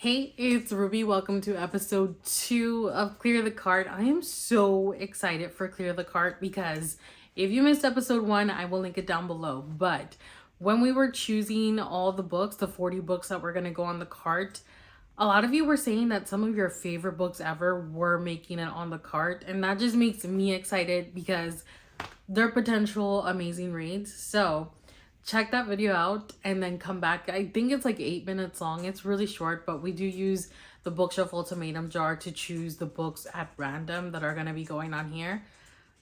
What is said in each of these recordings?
Hey, it's Ruby. Welcome to episode 2 of Clear the Cart. I am so excited for Clear the Cart because if you missed episode 1, I will link it down below. But when we were choosing all the books, the 40 books that were going to go on the cart, a lot of you were saying that some of your favorite books ever were making it on the cart. And that just makes me excited because they're potential amazing reads. So check that video out and then come back. I think it's like 8 minutes long. It's really short, but we do use the bookshelf ultimatum jar to choose the books at random that are going to be going on here.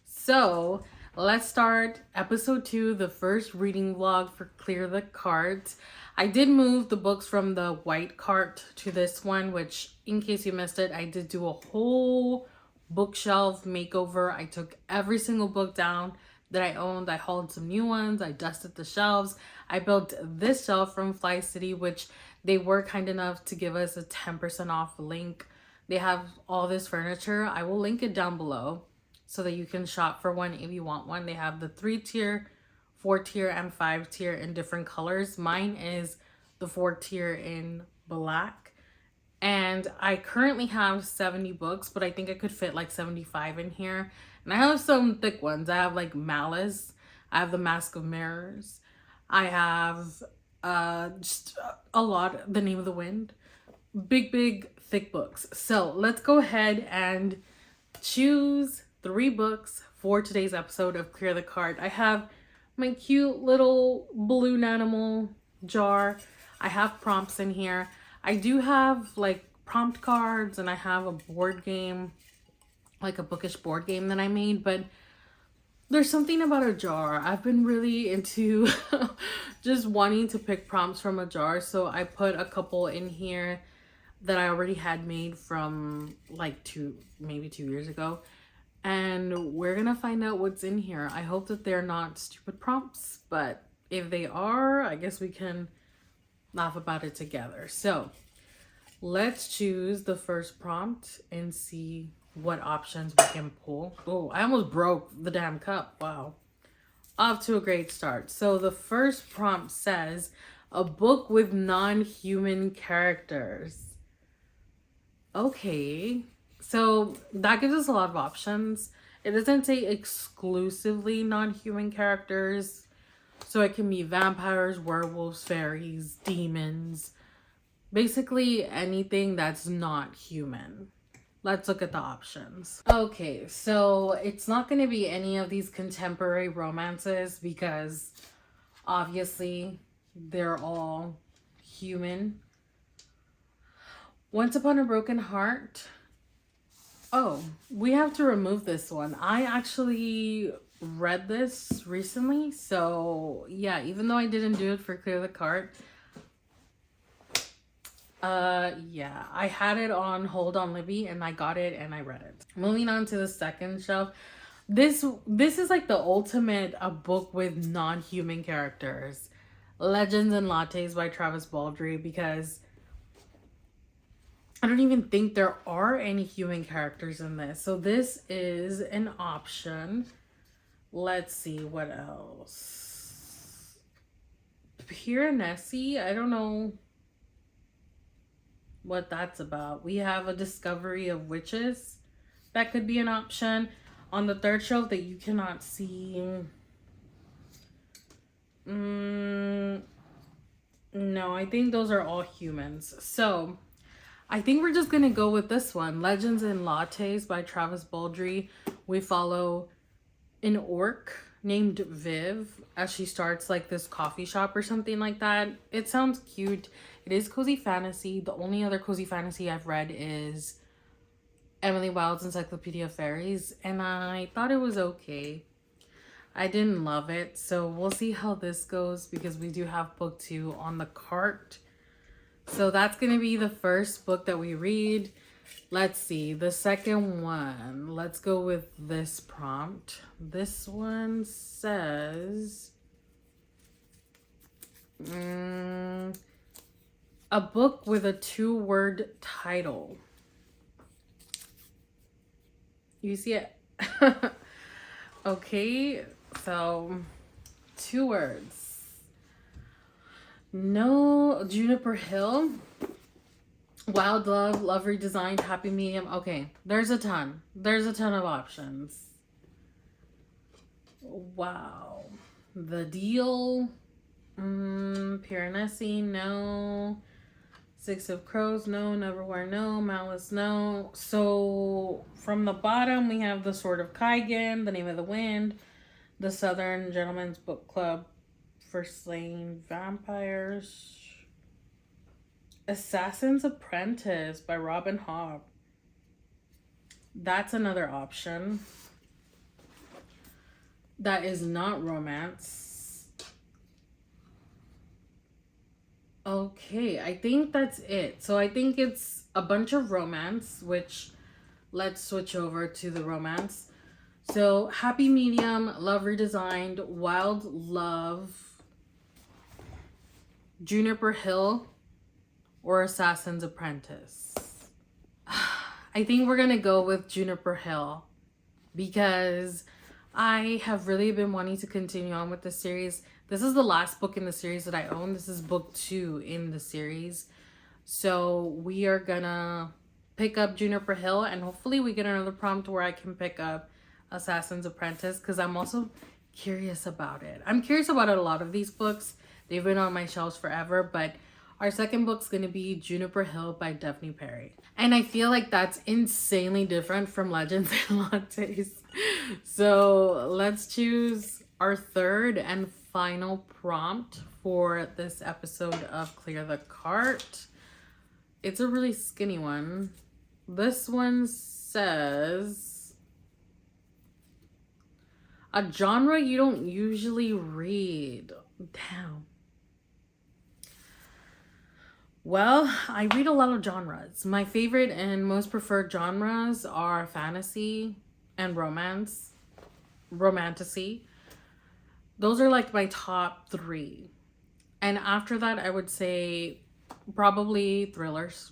So let's start episode 2, the first reading vlog for Clear the Cart. I did move the books from the white cart to this one, which in case you missed it, I did do a whole bookshelf makeover. I took every single book down that I owned. I hauled some new ones. I dusted the shelves. I built this shelf from Fly City, which they were kind enough to give us a 10% off link. They have all this furniture. I will link it down below so that you can shop for one if you want one. They have the 3-tier, 4-tier, and 5-tier in different colors. Mine is the 4-tier in black. And I currently have 70 books, but I think I could fit like 75 in here. And I have some thick ones. I have like Malice. I have the Mask of Mirrors. I have just a lot, The Name of the Wind. Big, thick books. So let's go ahead and choose 3 books for today's episode of Clear the Cart. I have my cute little balloon animal jar. I have prompts in here. I do have like prompt cards and I have a board game, like a bookish board game that I made, but there's something about a jar. I've been really into just wanting to pick prompts from a jar, so I put a couple in here that I already had made from like maybe 2 years ago. And we're gonna find out what's in here. I hope that they're not stupid prompts, but if they are, I guess we can laugh about it together. So let's choose the first prompt and see what options we can pull. Oh, I almost broke the damn cup. Wow. Off to a great start. So the first prompt says a book with non-human characters. Okay. So that gives us a lot of options. It doesn't say exclusively non-human characters. So it can be vampires, werewolves, fairies, demons. Basically anything that's not human. Let's look at the options. Okay, so it's not going to be any of these contemporary romances because obviously they're all human. Once Upon a Broken Heart. Oh, we have to remove this one. I actually read this recently, so yeah, even though I didn't do it for Clear the Cart, yeah, I had it on hold on Libby and I got it and I read it. Moving on to the second shelf. This is like the ultimate a book with non-human characters. Legends and Lattes by Travis Baldree, because I don't even think there are any human characters in this. So this is an option. Let's see what else. Piranesi, I don't know what that's about. We have a discovery of witches. That could be an option. On the third shelf that you cannot see. No, I think those are all humans. So I think we're just gonna go with this one. Legends and Lattes by Travis Baldree. We follow an orc named Viv as she starts like this coffee shop or something like that. It sounds cute. It is cozy fantasy. The only other cozy fantasy I've read is Emily Wilde's Encyclopedia of Fairies, and I thought it was okay. I didn't love it, so we'll see how this goes because we do have book 2 on the cart. So that's going to be the first book that we read. Let's see, the second one. Let's go with this prompt. This one says a book with a 2-word title. You see it? Okay, so 2 words. No, Juniper Hill. Wild Love, Love Redesigned, Happy Medium. Okay, there's a ton. There's a ton of options. Wow. The Deal. Piranesi, no. Six of Crows, no. Neverwhere, no. Malice, no. So from the bottom, we have the Sword of Kaigan, The Name of the Wind, The Southern Gentleman's Book Club for Slaying Vampires, Assassin's Apprentice by Robin Hobb. That's another option. That is not romance. Okay, I think that's it. So I think it's a bunch of romance, which let's switch over to the romance. So Happy Medium, Love Redesigned, Wild Love, Juniper Hill, or Assassin's Apprentice. I think we're gonna go with Juniper Hill because I have really been wanting to continue on with the series. This is the last book in the series that I own. This is book 2 in the series. So we are gonna pick up Juniper Hill, and hopefully we get another prompt where I can pick up Assassin's Apprentice, because I'm also curious about it. I'm curious about a lot of these books. They've been on my shelves forever, but our second book's gonna be Juniper Hill by Daphne Perry. And I feel like that's insanely different from Legends and Lattes. So let's choose our third and final prompt for this episode of Clear the Cart. It's a really skinny one. This one says, a genre you don't usually read. Damn. Well, I read a lot of genres. My favorite and most preferred genres are fantasy and romance, romantasy. Those are like my top 3. And after that, I would say probably thrillers.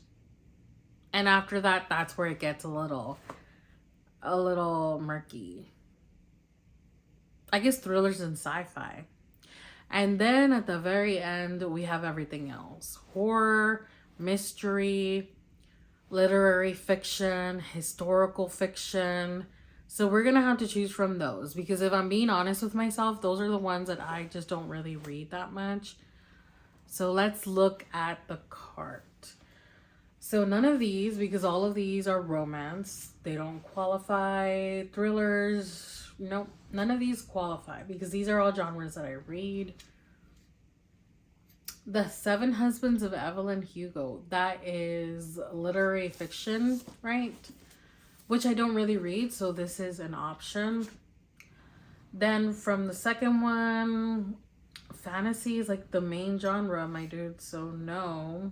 And after that, that's where it gets a little murky. I guess thrillers and sci-fi. And then at the very end, we have everything else. Horror, mystery, literary fiction, historical fiction. So we're going to have to choose from those, because if I'm being honest with myself, those are the ones that I just don't really read that much. So let's look at the cart. So none of these, because all of these are romance. They don't qualify. Thrillers, nope. None of these qualify because these are all genres that I read. The Seven Husbands of Evelyn Hugo. That is literary fiction, right? Which I don't really read, so this is an option. Then from the second one, fantasy is like the main genre, my dude, so no.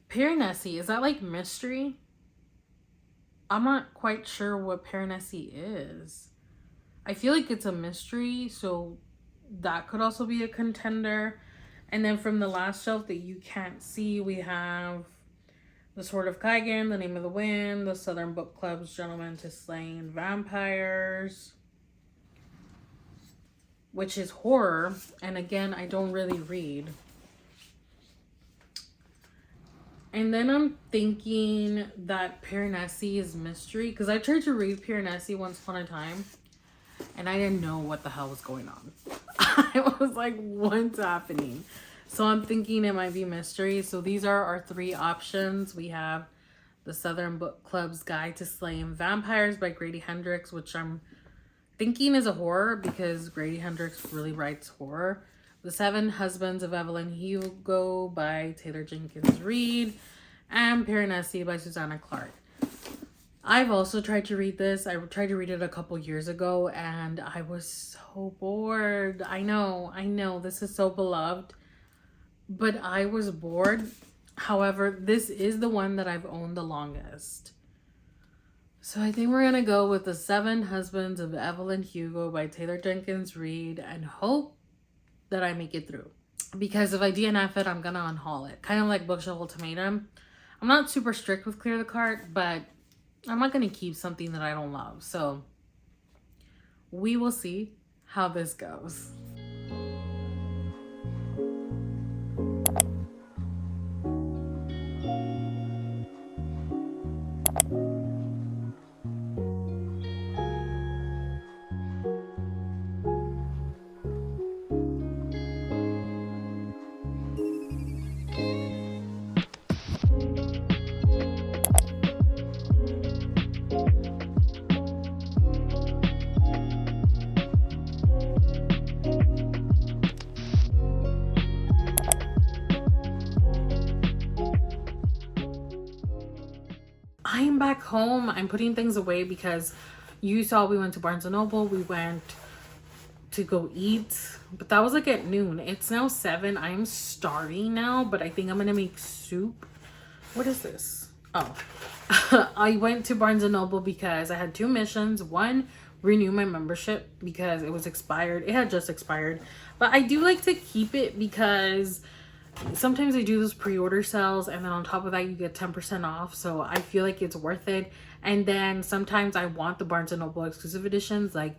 Piranesi, is that like mystery? I'm not quite sure what Piranesi is. I feel like it's a mystery, so that could also be a contender. And then from the last shelf that you can't see, we have The Sword of Kaigan, The Name of the Wind, The Southern Book Club's Gentleman to Slaying Vampires, which is horror. And again, I don't really read. And then I'm thinking that Piranesi is mystery, because I tried to read Piranesi once upon a time, and I didn't know what the hell was going on. I was like, what's happening? So I'm thinking it might be mystery. So these are our 3 options. We have The Southern Book Club's Guide to Slaying Vampires by Grady Hendrix, which I'm thinking is a horror because Grady Hendrix really writes horror. The Seven Husbands of Evelyn Hugo by Taylor Jenkins Reid, and Piranesi by Susanna Clark. I've also tried to read this. I tried to read it a couple years ago and I was so bored. I know, this is so beloved, but I was bored. However, this is the one that I've owned the longest. So I think we're gonna go with The Seven Husbands of Evelyn Hugo by Taylor Jenkins Reid and hope that I make it through. Because if I DNF it, I'm gonna unhaul it. Kind of like Bookshelf Ultimatum. I'm not super strict with Clear the Cart, but I'm not gonna keep something that I don't love. So we will see how this goes. I'm back home. I'm putting things away because you saw we went to Barnes & Noble. We went to go eat, but that was like at noon. It's now 7. I'm starving now, but I think I'm gonna make soup. What is this? Oh, I went to Barnes & Noble because I had 2 missions. One, renew my membership because it was expired. It had just expired, but I do like to keep it because sometimes they do those pre-order sales, and then on top of that you get 10% off, so I feel like it's worth it. And then sometimes I want the Barnes & Noble exclusive editions, like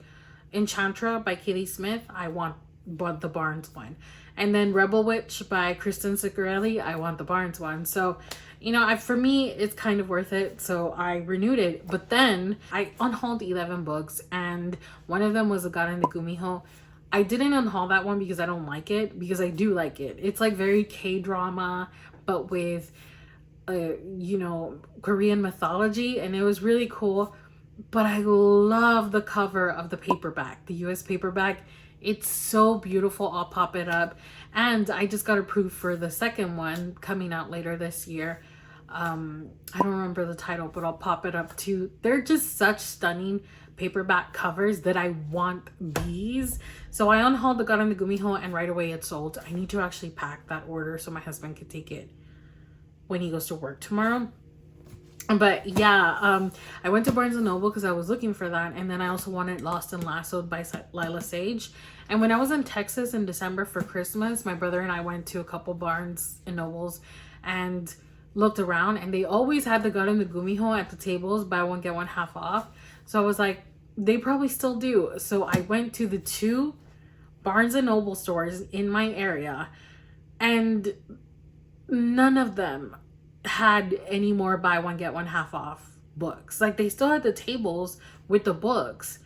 Enchantra by Katie Smith. I want the Barnes one. And then Rebel Witch by Kristen Ciccarelli, I want the Barnes one. So, you know, for me, it's kind of worth it. So I renewed it. But then I unhauled 11 books, and one of them was A God in the Gumiho. I didn't unhaul that one because I don't like it, because I do like it. It's like very K-drama, but with, you know, Korean mythology, and it was really cool. But I love the cover of the paperback, the US paperback. It's so beautiful. I'll pop it up. And I just got approved for the second one coming out later this year. I don't remember the title, but I'll pop it up too. They're just such stunning paperback covers that I want these. So I unhauled the God in the Gumiho, and right away it sold. I need to actually pack that order so my husband could take it when he goes to work tomorrow. But yeah, I went to Barnes & Noble because I was looking for that, and then I also wanted Lost and Lassoed by Lila Sage. And when I was in Texas in December for Christmas, my brother and I went to a couple Barnes & Nobles and looked around, and they always had the God in the Gumiho at the tables, buy one get one half off. So I was like, they probably still do. So I went to the 2 Barnes & Noble stores in my area, and none of them had any more buy one get one half off books. Like, they still had the tables with the books,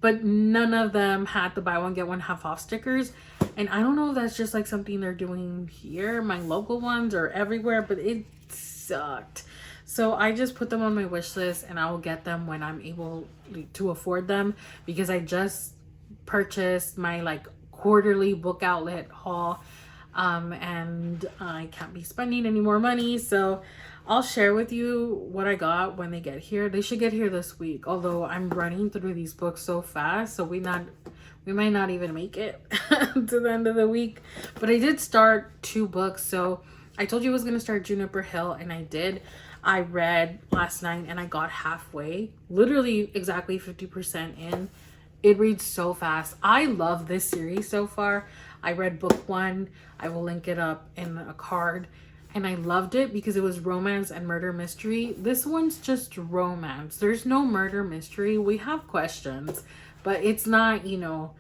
but none of them had the buy one get one half off stickers. And I don't know if that's just like something they're doing here, my local ones, or everywhere, but it sucked. So I just put them on my wish list, and I will get them when I'm able to afford them, because I just purchased my like quarterly book outlet haul, and I can't be spending any more money. So I'll share with you what I got when they get here. They should get here this week, although I'm running through these books so fast, so we might not even make it to the end of the week. But I did start 2 books. So I told you I was going to start Juniper Hill, and I did. I read last night and I got halfway, literally exactly 50% in. It reads so fast. I love this series so far. I read book 1. I will link it up in a card. And I loved it because it was romance and murder mystery. This one's just romance. There's no murder mystery. We have questions, but it's not, you know,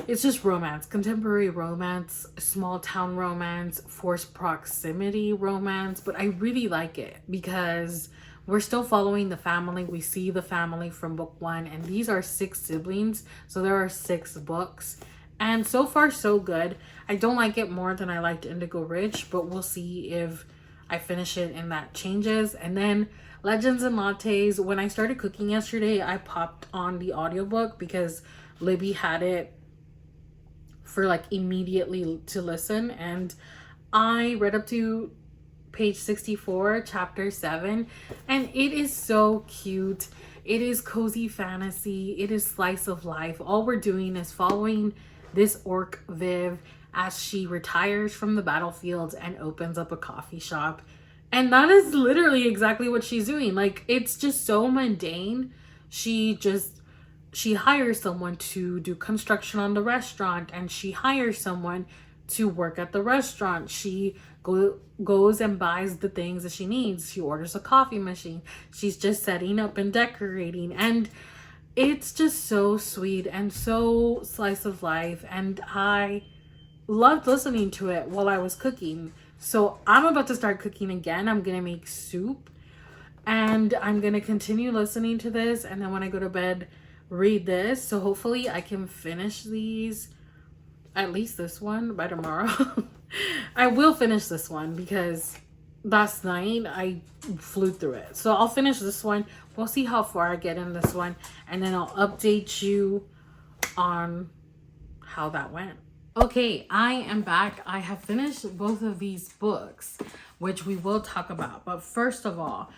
it's just romance, contemporary romance, small town romance, forced proximity romance. But I really like it because we're still following the family. We see the family from book 1, and these are 6 siblings. So there are 6 books, and so far so good. I don't like it more than I liked Indigo Ridge, but we'll see if I finish it and that changes. And then Legends and Lattes. When I started cooking yesterday, I popped on the audiobook because Libby had it for like immediately to listen, and I read up to page 64, chapter 7, and it is so cute. It is cozy fantasy. It is slice of life. All we're doing is following this orc Viv as she retires from the battlefield and opens up a coffee shop. And that is literally exactly what she's doing. Like, it's just so mundane. She hires someone to do construction on the restaurant, and she hires someone to work at the restaurant. She goes and buys the things that she needs. She orders a coffee machine. She's just setting up and decorating, and it's just so sweet and so slice of life. And I loved listening to it while I was cooking. So I'm about to start cooking again. I'm gonna make soup, and I'm gonna continue listening to this, and then when I go to bed, read this. So hopefully I can finish these, at least this one, by tomorrow. I will finish this one because last night I flew through it. So I'll finish this one. We'll see how far I get in this one, and then I'll update you on how that went. Okay, I am back. I have finished both of these books, which we will talk about. But first of all,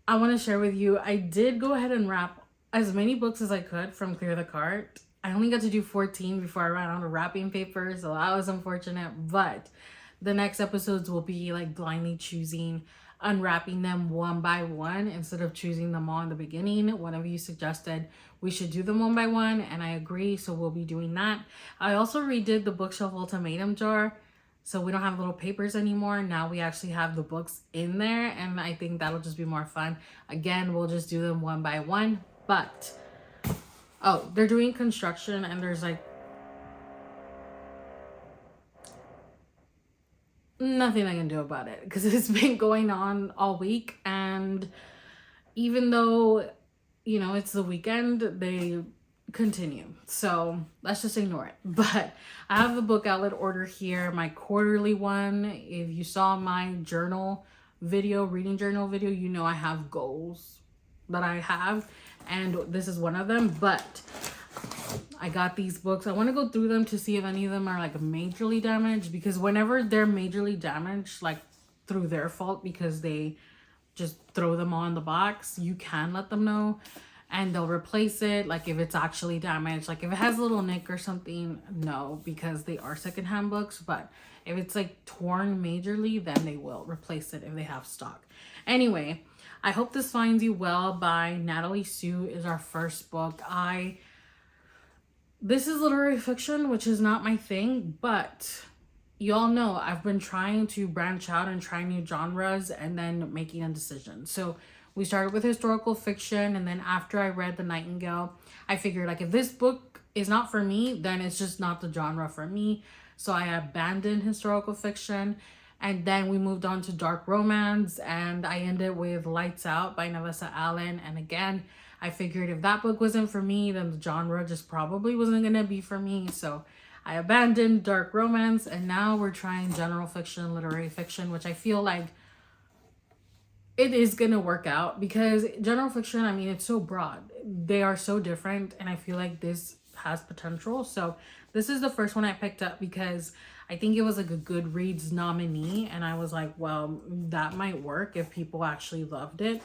I want to share with you, I did go ahead and wrap as many books as I could from Clear the Cart. I only got to do 14 before I ran out of wrapping paper, so that was unfortunate. But the next episodes will be like blindly choosing, unwrapping them one by one instead of choosing them all in the beginning. One of you suggested we should do them one by one, and I agree, so we'll be doing that. I also redid the bookshelf ultimatum jar, so we don't have little papers anymore. Now we actually have the books in there, and I think that'll just be more fun. Again, we'll just do them one by one. But oh, they're doing construction, and there's like nothing I can do about it because it's been going on all week. And even though, you know, it's the weekend, they continue. So let's just ignore it. But I have the book outlet order here, my quarterly one. If you saw my journal video, reading journal video, you know I have goals that I have, and this is one of them. But I got these books. I want to go through them to see if any of them are like majorly damaged, because whenever they're majorly damaged, like through their fault because they just throw them all in the box, you can let them know and they'll replace it. Like if it's actually damaged, like if it has a little nick or something, no, because they are secondhand books. But if it's like torn majorly, then they will replace it if they have stock. Anyway, I Hope This Finds You Well by Natalie Sue is our first book. This is literary fiction, which is not my thing, but you all know I've been trying to branch out and try new genres and then making a decision. So we started with historical fiction, and then after I read The Nightingale, I figured like if this book is not for me, then it's just not the genre for me. So I abandoned historical fiction, and then we moved on to dark romance, and I ended with Lights Out by Nevessa Allen. And again, I figured if that book wasn't for me, then the genre just probably wasn't gonna be for me. So I abandoned dark romance, and now we're trying general fiction, literary fiction, which I feel like it is gonna work out, because general fiction, I mean, it's so broad. They are so different, and I feel like this has potential. So this is the first one I picked up because I think it was like a Goodreads nominee, and I was like, well, that might work if people actually loved it.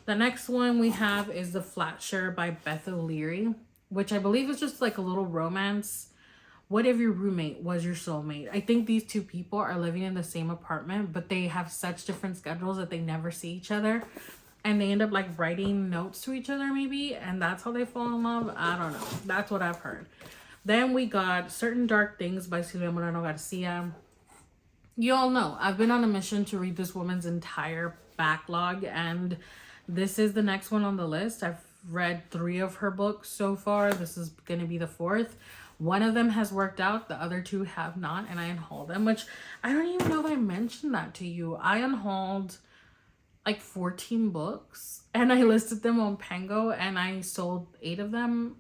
The next one we have is The Flatshare by Beth O'Leary, which I believe is just like a little romance. What if your roommate was your soulmate? I think these two people are living in the same apartment, but they have such different schedules that they never see each other. And they end up like writing notes to each other maybe, and that's how they fall in love. I don't know. That's what I've heard. Then we got Certain Dark Things by Silvia Moreno Garcia. You all know I've been on a mission to read this woman's entire backlog, and this is the next one on the list. I've read 3 of her books so far. This is going to be the 4th. One of them has worked out, the other 2 have not, and I unhauled them, which I don't even know if I mentioned that to you. I unhauled like 14 books, and I listed them on Pango, and I sold 8 of them.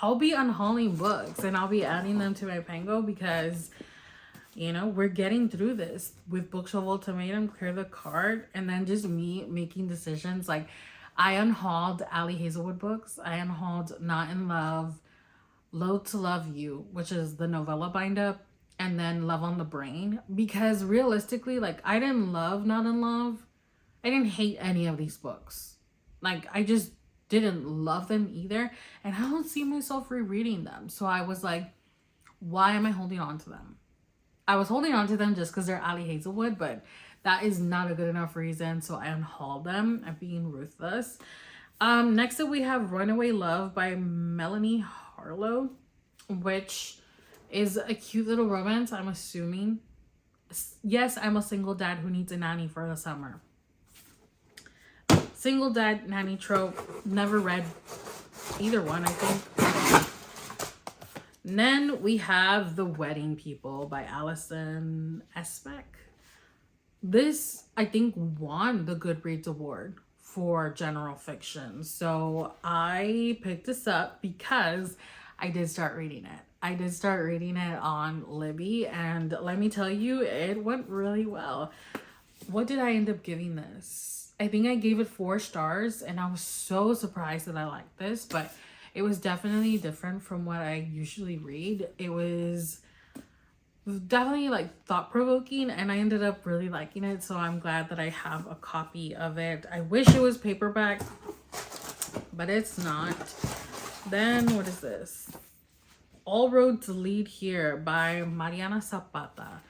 I'll be unhauling books, and I'll be adding them to my Pango because, you know, we're getting through this with Bookshelf Ultimatum, Clear the Cart, and then just me making decisions. Like, I unhauled Ali Hazelwood books. I unhauled Not in Love, Loathe to Love You, which is the novella bind-up, and then Love on the Brain. Because realistically, like, I didn't love Not in Love. I didn't hate any of these books. Like, I just didn't love them either, and I don't see myself rereading them. So I was like, why am I holding on to them? I was holding on to them just because they're Ali Hazelwood, but that is not a good enough reason, so I unhauled them. I'm being ruthless. Next up we have Runaway Love by Melanie Harlow, which is a cute little romance, I'm assuming. Yes, I'm a single dad who needs a nanny for the summer. Single dad nanny trope. Never read either one, I think. And then we have The Wedding People by Alison Esbeck. This, I think, won the Goodreads Award for general fiction. So I picked this up because I did start reading it. I did start reading it on Libby, and let me tell you, it went really well. What did I end up giving this? I think I gave it 4 stars, and I was so surprised that I liked this, but it was definitely different from what I usually read. It was definitely like thought-provoking, and I ended up really liking it, so I'm glad that I have a copy of it. I wish it was paperback, but it's not. Then what is this? All Roads Lead Here by Mariana Zapata.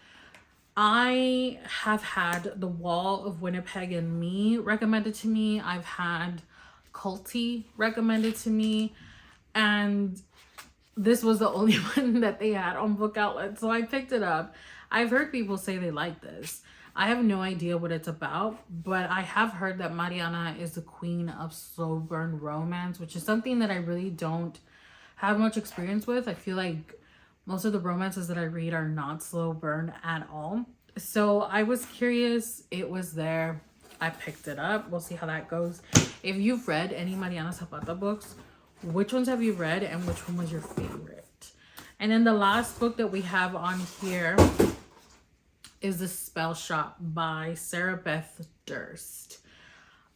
I have had The Wall of Winnipeg and Me recommended to me. I've had Culty recommended to me, and this was the only one that they had on Book Outlet, so I picked it up. I've heard people say they like this. I have no idea what it's about, but I have heard that Mariana is the queen of slow burn romance, which is something that I really don't have much experience with. I feel like most of the romances that I read are not slow burn at all. So I was curious. It was there. I picked it up. We'll see how that goes. If you've read any Mariana Zapata books, which ones have you read and which one was your favorite? And then the last book that we have on here is The Spell Shop by Sarah Beth Durst.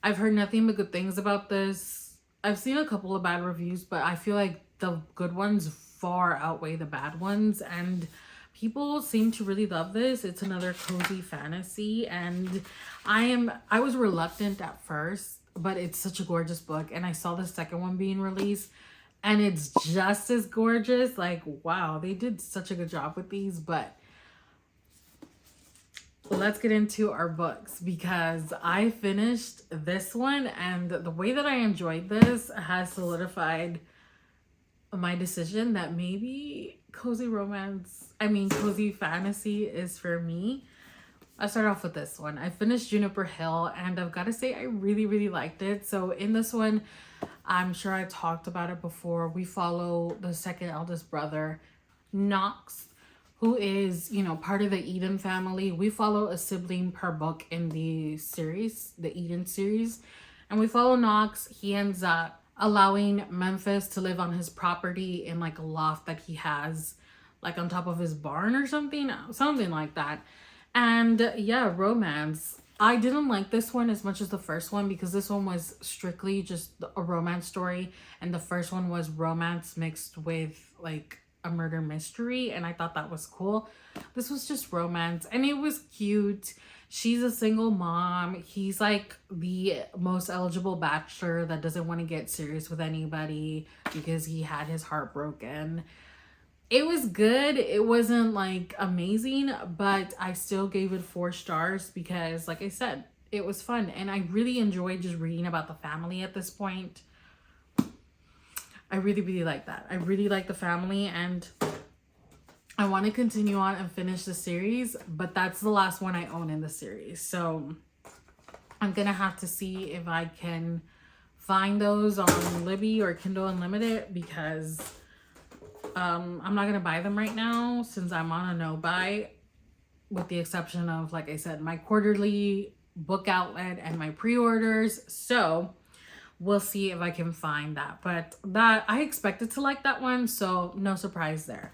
I've heard nothing but good things about this. I've seen a couple of bad reviews, but I feel like the good ones far outweigh the bad ones, and people seem to really love this. It's another cozy fantasy, and I was reluctant at first, but it's such a gorgeous book, and I saw the second one being released and it's just as gorgeous. Like, wow, they did such a good job with these. But let's get into our books, because I finished this one, and the way that I enjoyed this has solidified my decision that maybe cozy fantasy is for me. I'll start off with this one. I finished Juniper Hill, and I've got to say I really, really liked it. So in this one, I'm sure I talked about it before. We follow the second eldest brother, Knox, who is, part of the Eden family. We follow a sibling per book in the series, the Eden series. And we follow Knox. He ends up allowing Memphis to live on his property in like a loft that he has like on top of his barn or something like that. And yeah, romance. I didn't like this one as much as the first one, because this one was strictly just a romance story, and the first one was romance mixed with like a murder mystery, and I thought that was cool. This was just romance, and it was cute. She's a single mom. He's like the most eligible bachelor that doesn't want to get serious with anybody because he had his heart broken. It was good. It wasn't like amazing, but I still gave it 4 stars because, like I said, it was fun, and I really enjoyed just reading about the family at this point. I really, really like that. I really like the family, and I want to continue on and finish the series, but that's the last one I own in the series. So I'm going to have to see if I can find those on Libby or Kindle Unlimited, because I'm not going to buy them right now since I'm on a no buy, with the exception of, like I said, my quarterly Book Outlet and my pre-orders. So we'll see if I can find that. But that, I expected to like that one, so no surprise there.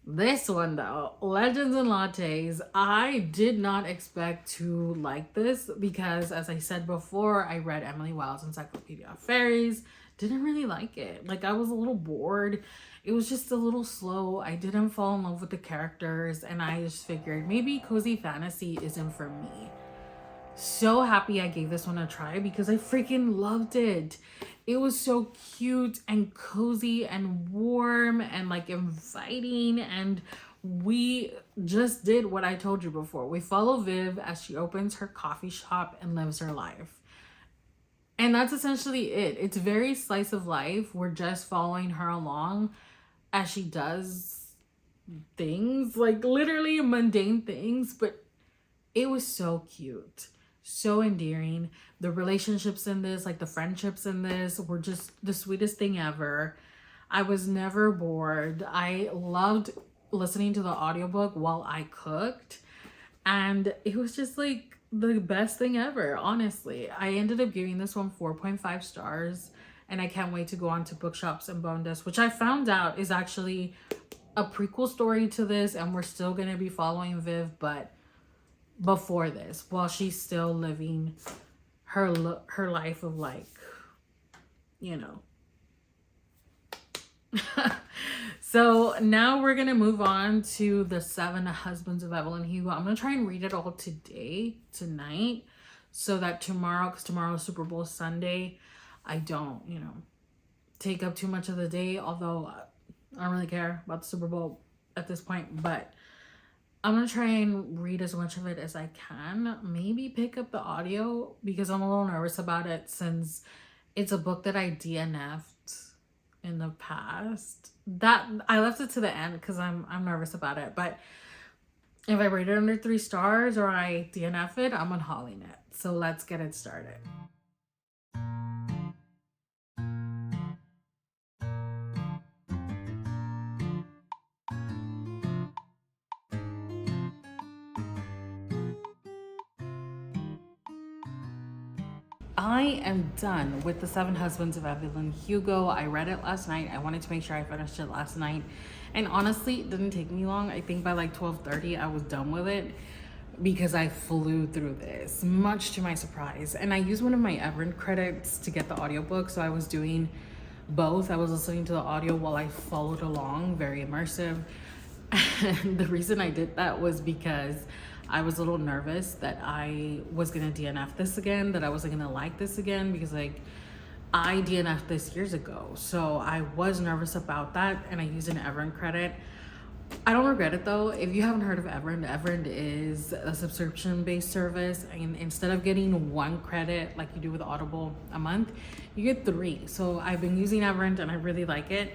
This one though, Legends and Lattes, I did not expect to like this because, as I said before, I read Emily Wilde's Encyclopedia of Fairies. Didn't really like it. Like, I was a little bored. It was just a little slow. I didn't fall in love with the characters, and I just figured maybe cozy fantasy isn't for me. So happy I gave this one a try because I freaking loved it. It was so cute and cozy and warm and like inviting, and we just did what I told you before. We follow Viv as she opens her coffee shop and lives her life. And that's essentially it. It's very slice of life. We're just following her along as she does things, like literally mundane things, but it was so cute. So endearing. The relationships in this, like the friendships in this, were just the sweetest thing ever. I was never bored. I loved listening to the audiobook while I cooked, and it was just like the best thing ever, honestly. I ended up giving this one 4.5 stars, and I can't wait to go on to Bookshops and Bonedust, which I found out is actually a prequel story to this, and we're still going to be following Viv, but before this, while she's still living her life of, like, So now we're gonna move on to the Seven Husbands of Evelyn Hugo. I'm gonna try and read it all tonight, so that tomorrow, because tomorrow is Super Bowl Sunday, I don't, take up too much of the day. Although I don't really care about the Super Bowl at this point, but I'm gonna try and read as much of it as I can. Maybe pick up the audio because I'm a little nervous about it, since it's a book that I DNF'd in the past. That I left it to the end because I'm nervous about it. But if I rate it under 3 stars or I DNF it, I'm unhauling it. So let's get it started. I am done with the Seven Husbands of Evelyn Hugo. I read it last night. I wanted to make sure I finished it last night. And honestly, it didn't take me long. I think by like 12:30, I was done with it because I flew through this, much to my surprise. And I used one of my Everend credits to get the audiobook. So I was doing both. I was listening to the audio while I followed along, very immersive. And the reason I did that was because I was a little nervous that I was gonna DNF this again, that I wasn't gonna like this again, because like I DNF'd this years ago. So I was nervous about that, and I used an Everend credit. I don't regret it though. If you haven't heard of Everend, Everend is a subscription-based service, and instead of getting 1 credit like you do with Audible a month, you get 3. So I've been using Everend and I really like it.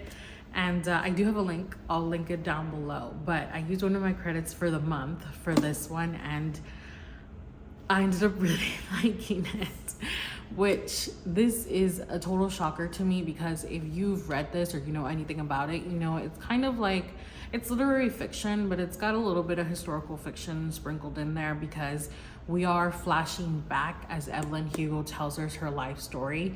And I do have a link. I'll link it down below. But I used one of my credits for the month for this one, and I ended up really liking it. Which, this is a total shocker to me, because if you've read this or you know anything about it, it's kind of like, it's literary fiction, but it's got a little bit of historical fiction sprinkled in there, because we are flashing back as Evelyn Hugo tells us her life story,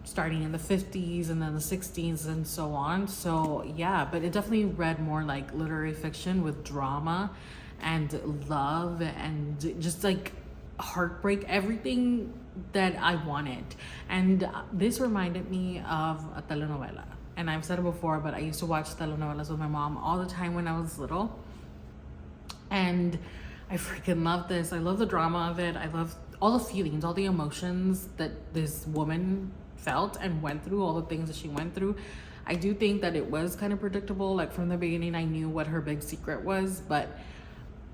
starting in the 50s and then the 60s and so on. So yeah, but it definitely read more like literary fiction with drama and love and just like heartbreak, everything that I wanted. And this reminded me of a telenovela. And I've said it before, but I used to watch telenovelas with my mom all the time when I was little. And I freaking love this. I love the drama of it. I love all the feelings, all the emotions that this woman felt and went through, all the things that she went through. I do think that it was kind of predictable. Like from the beginning, I knew what her big secret was, but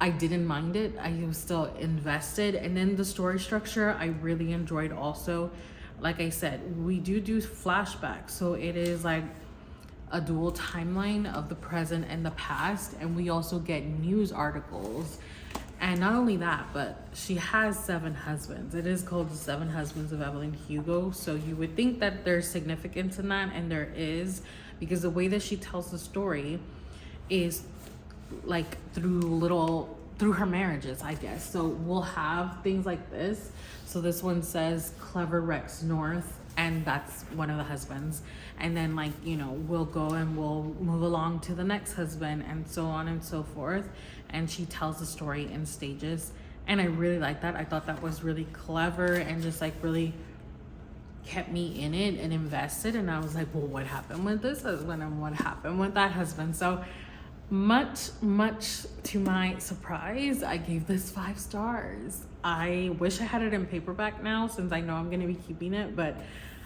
I didn't mind it. I was still invested. And then the story structure, I really enjoyed also. Like I said, we do flashbacks. So it is like a dual timeline of the present and the past. And we also get news articles. And not only that, but she has 7 husbands. It is called The 7 Husbands of Evelyn Hugo. So you would think that there's significance in that, and there is, because the way that she tells the story is like through her marriages, I guess. So we'll have things like this. So this one says Clever Rex North, and that's one of the husbands. And then like, we'll go and we'll move along to the next husband, and so on and so forth. And she tells the story in stages. And I really like that. I thought that was really clever and just like really kept me in it and invested. And I was like, well, what happened with this husband and what happened with that husband? So much to my surprise, I gave this 5 stars. I wish I had it in paperback now, since I know I'm gonna be keeping it, but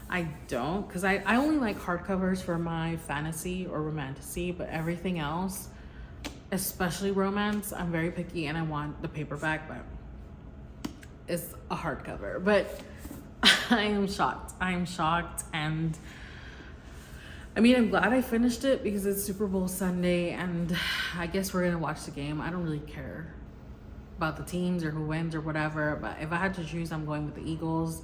I don't, because I only like hardcovers for my fantasy or romantasy, but everything else, especially romance, I'm very picky and I want the paperback, but it's a hardcover. But I am shocked. And I mean, I'm glad I finished it because it's Super Bowl Sunday, and I guess we're gonna watch the game. I don't really care about the teams or who wins or whatever, but if I had to choose, I'm going with the Eagles,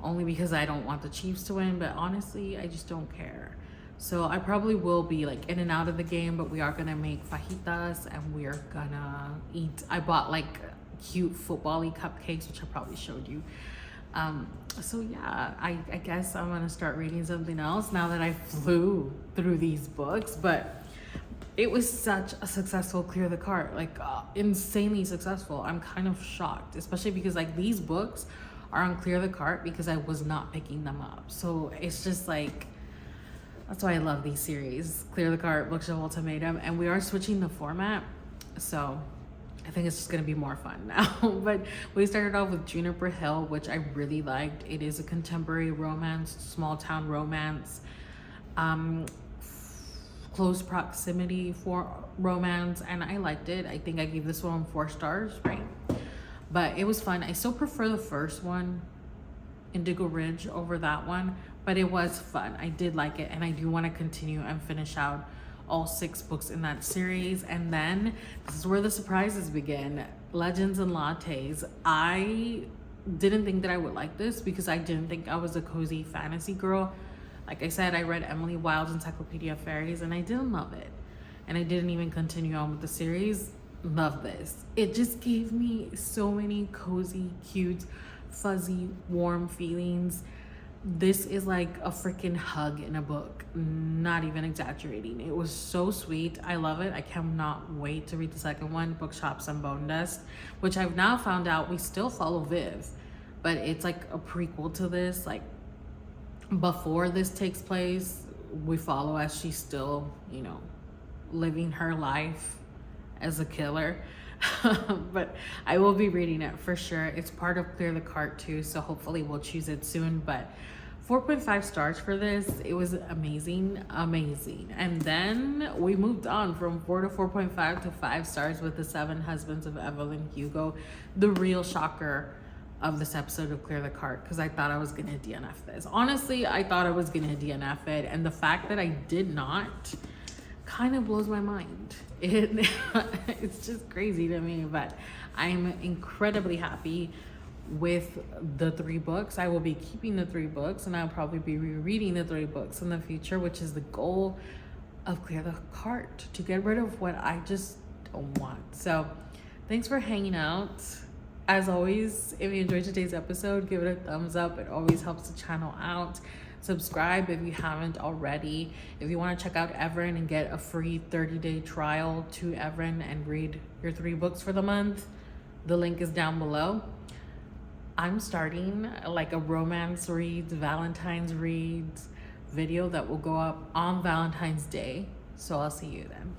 only because I don't want the Chiefs to win. But honestly, I just don't care. So I probably will be like in and out of the game, but we are gonna make fajitas and we are gonna eat. I bought like cute football-y cupcakes, which I probably showed you. So yeah, I guess I'm gonna start reading something else now that I flew through these books. But it was such a successful clear the cart, like insanely successful. I'm kind of shocked, especially because like these books are on clear the cart because I was not picking them up. So it's just like, That's why I love these series. Clear the Cart, Bookshelf Ultimatum, and we are switching the format, so I think it's just gonna be more fun now. But we started off with Juniper Hill, which I really liked. It is a contemporary romance, small town romance, close proximity for romance, and I liked it. I think I gave this one 4 stars, right? But it was fun. I still prefer the first one, Indigo Ridge, over that one, but it was fun. I did like it, and I do want to continue and finish out all 6 books in that series. And then this is where the surprises begin. Legends and Lattes. I didn't think that I would like this because I didn't think I was a cozy fantasy girl. Like I said, I read Emily Wilde's Encyclopedia of Fairies and I didn't love it, and I didn't even continue on with the series. Love this. It just gave me so many cozy, cute, fuzzy, warm feelings. This is like a freaking hug in a book, not even exaggerating. It was so sweet. I love it. I cannot wait to read the second one, Bookshops and Bone Dust, which I've now found out we still follow Viv, but it's like a prequel to this. Like, before this takes place, we follow as she's still, you know, living her life as a killer. But I will be reading it for sure. It's part of Clear the Cart too, so hopefully we'll choose it soon. But 4.5 stars for this. It was amazing. And then we moved on from 4 to 4.5 to 5 stars with The 7 Husbands of Evelyn Hugo, the real shocker of this episode of Clear the Cart, because I thought I was gonna DNF this. Honestly, I thought I was gonna DNF it, and the fact that I did not kind of blows my mind. It's just crazy to me, but I'm incredibly happy with the 3 books. I will be keeping the 3 books, and I'll probably be rereading the 3 books in the future, which is the goal of Clear the Cart, to get rid of what I just don't want. So thanks for hanging out. As always, if you enjoyed today's episode, give it a thumbs up. It always helps the channel out. Subscribe if you haven't already. If you want to check out Evren and get a free 30-day trial to Evren and read your 3 books for the month, the link is down below. I'm starting like a romance reads, Valentine's reads video that will go up on Valentine's Day. So I'll see you then.